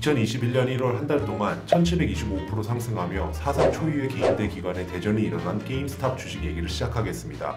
2021년 1월 한 달 동안 1725% 상승하며 사상 초유의 개인대 기관의 대전이 일어난 게임스탑 주식 얘기를 시작하겠습니다.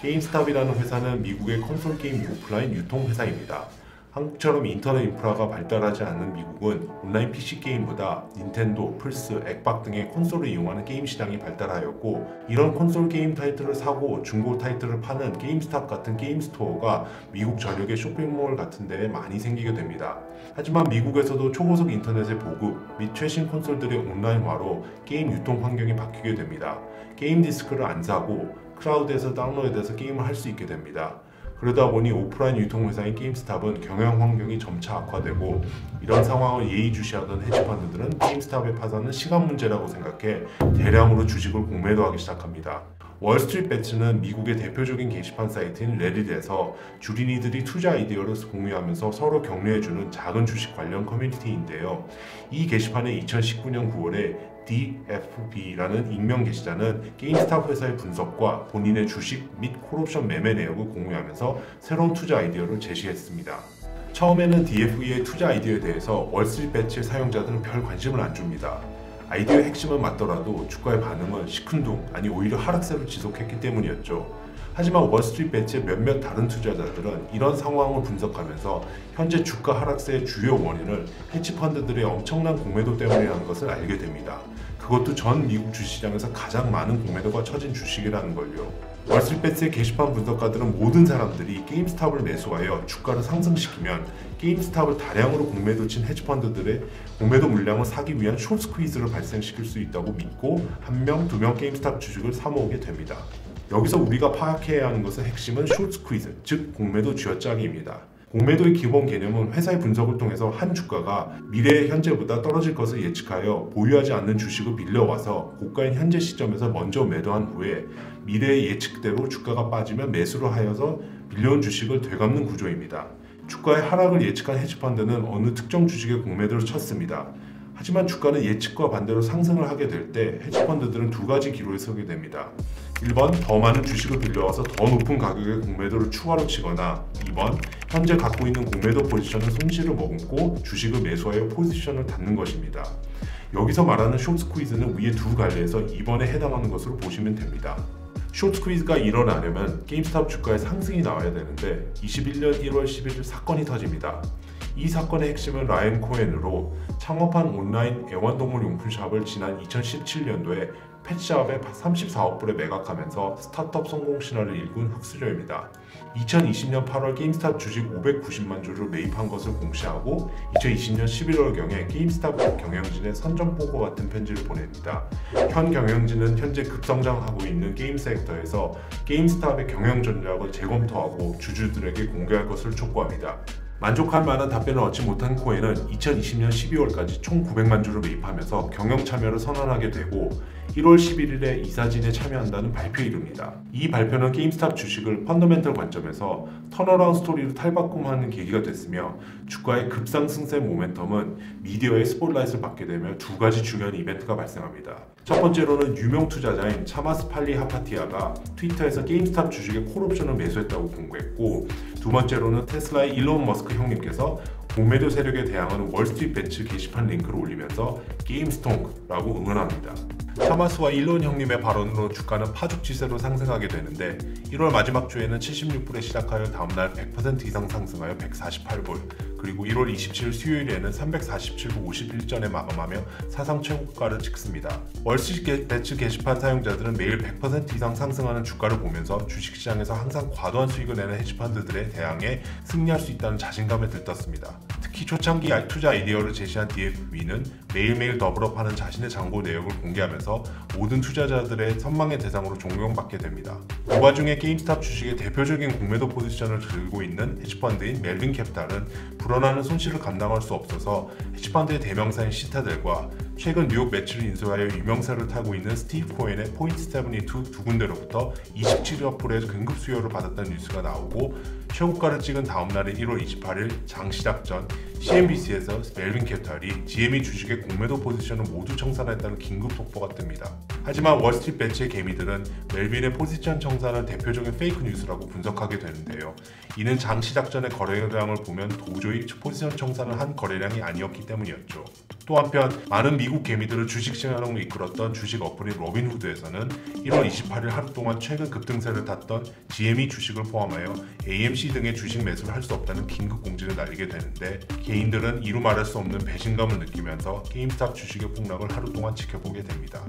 게임스탑이라는 회사는 미국의 콘솔 게임 오프라인 유통 회사입니다. 한국처럼 인터넷 인프라가 발달하지 않는 미국은 온라인 PC 게임보다 닌텐도, 플스, 엑박 등의 콘솔을 이용하는 게임 시장이 발달하였고, 이런 콘솔 게임 타이틀을 사고 중고 타이틀을 파는 게임스탑 같은 게임 스토어가 미국 전역의 쇼핑몰 같은 데에 많이 생기게 됩니다. 하지만 미국에서도 초고속 인터넷의 보급 및 최신 콘솔들의 온라인화로 게임 유통 환경이 바뀌게 됩니다. 게임 디스크를 안 사고 클라우드에서 다운로드해서 게임을 할 수 있게 됩니다. 그러다 보니 오프라인 유통회사인 게임스탑은 경영 환경이 점차 악화되고, 이런 상황을 예의주시하던 헤지펀드들은 게임스탑의 파산은 시간 문제라고 생각해 대량으로 주식을 공매도하기 시작합니다. 월스트리트배츠는 미국의 대표적인 게시판 사이트인 레딧에서 주린이들이 투자 아이디어를 공유하면서 서로 격려해주는 작은 주식 관련 커뮤니티인데요. 이 게시판에 2019년 9월에 DFB라는 익명 게시자는 게임스탑 회사의 분석과 본인의 주식 및 콜옵션 매매 내역을 공유하면서 새로운 투자 아이디어를 제시했습니다. 처음에는 DFB의 투자 아이디어에 대해서 월스트리트배츠의 사용자들은 별 관심을 안 줍니다. 아이디어의 핵심은 맞더라도 주가의 반응은 시큰둥, 아니 오히려 하락세를 지속했기 때문이었죠. 하지만 월스트리트배츠의 몇몇 다른 투자자들은 이런 상황을 분석하면서 현재 주가 하락세의 주요 원인을 헤지펀드들의 엄청난 공매도 때문이라는 것을 알게 됩니다. 그것도 전 미국 주식시장에서 가장 많은 공매도가 처진 주식이라는 걸요. 월스트리트배츠의 게시판 분석가들은 모든 사람들이 게임스탑을 매수하여 주가를 상승시키면 게임스탑을 다량으로 공매도 친 헤지펀드들의 공매도 물량을 사기 위한 숏 스퀴즈를 발생시킬 수 있다고 믿고 한 명, 두 명 게임스탑 주식을 사모으게 됩니다. 여기서 우리가 파악해야 하는 것은 핵심은 숏 스퀴즈, 즉 공매도 쥐어짜기입니다. 공매도의 기본 개념은 회사의 분석을 통해서 한 주가가 미래의 현재보다 떨어질 것을 예측하여 보유하지 않는 주식을 빌려와서 고가인 현재 시점에서 먼저 매도한 후에 미래의 예측대로 주가가 빠지면 매수를 하여서 빌려온 주식을 되갚는 구조입니다. 주가의 하락을 예측한 헤지펀드는 어느 특정 주식에 공매도를 쳤습니다. 하지만 주가는 예측과 반대로 상승을 하게 될 때 헤지펀드들은 두 가지 기로에 서게 됩니다. 1번, 더 많은 주식을 빌려와서 더 높은 가격의 공매도를 추가로 치거나 2번, 현재 갖고 있는 공매도 포지션을 손실을 머금고 주식을 매수하여 포지션을 닫는 것입니다. 여기서 말하는 숏 스퀴즈는 위의 두 갈래에서 2번에 해당하는 것으로 보시면 됩니다. 숏 스퀴즈가 일어나려면 게임스탑 주가의 상승이 나와야 되는데 21년 1월 11일 사건이 터집니다. 이 사건의 핵심은 라이언 코헨으로 창업한 온라인 애완동물 용품샵을 지난 2017년도에 펫샵에 34억 불에 매각하면서 스타트업 성공 신화를 일군 흑수저입니다. 2020년 8월 게임스탑 주식 590만 주를 매입한 것을 공시하고 2020년 11월경에 게임스탑 경영진에 선전포고 같은 편지를 보냅니다. 현 경영진은 현재 급성장하고 있는 게임 섹터에서 게임스탑의 경영 전략을 재검토하고 주주들에게 공개할 것을 촉구합니다. 만족할 만한 답변을 얻지 못한 코헨은 2020년 12월까지 총 900만 주를 매입하면서 경영 참여를 선언하게 되고 1월 11일에 이사진에 참여한다는 발표에 이릅니다. 이 발표는 게임스탑 주식을 펀더멘털 관점에서 턴어라운드 스토리로 탈바꿈하는 계기가 됐으며, 주가의 급상승세 모멘텀은 미디어의 스포트라이트를 받게 되며 두 가지 중요한 이벤트가 발생합니다. 첫 번째로는 유명 투자자인 차마스 팔리하파티아가 트위터에서 게임스탑 주식의 콜옵션을 매수했다고 공개했고, 두 번째로는 테슬라의 일론 머스크 형님께서 공매도 세력에 대항하는 월스트리트배츠 게시판 링크를 올리면서 게임스통크라고 응원합니다. 차마스와 일론 형님의 발언으로 주가는 파죽지세로 상승하게 되는데 1월 마지막 주에는 76불에 시작하여 다음날 100% 이상 상승하여 148불, 그리고 1월 27일 수요일에는 347불 51전에 마감하며 사상 최고가를 찍습니다. 월스트리트배츠 게시판 사용자들은 매일 100% 이상 상승하는 주가를 보면서 주식시장에서 항상 과도한 수익을 내는 헤지펀드들에 대항해 승리할 수 있다는 자신감에 들떴습니다. 특히 초창기 투자 아이디어를 제시한 DFB는 매일매일 더블업하는 자신의 잔고 내역을 공개하면서 모든 투자자들의 선망의 대상으로 존경받게 됩니다. 이 와중에 게임스탑 주식의 대표적인 공매도 포지션을 들고 있는 헤지펀드인 멜빈 캐피탈은 불어나는 손실을 감당할 수 없어서 헤지펀드의 대명사인 시타델과 최근 뉴욕 매치를 인수하여 유명세를 타고 있는 스티브 코엔의 포인트72 두 군데로부터 27억불의 긴급 수요를 받았다는 뉴스가 나오고 최고가를 찍은 다음 날인 1월 28일 장 시작 전 CNBC에서 멜빈 캐피털이 GME 주식의 공매도 포지션을 모두 청산했다는 긴급 속보가 뜹니다. 하지만 월스트리트 매체의 개미들은 멜빈의 포지션 청산은 대표적인 페이크 뉴스라고 분석하게 되는데요. 이는 장 시작 전의 거래량을 보면 도저히 포지션 청산을 한 거래량이 아니었기 때문이었죠. 또 한편 많은 미국 개미들을 주식시장으로 이끌었던 주식 어플인 로빈후드에서는 1월 28일 하루 동안 최근 급등세를 탔던 GME 주식을 포함하여 AMC 등의 주식 매수를 할 수 없다는 긴급 공지를 날리게 되는데 개인들은 이루 말할 수 없는 배신감을 느끼면서 게임스탑 주식의 폭락을 하루 동안 지켜보게 됩니다.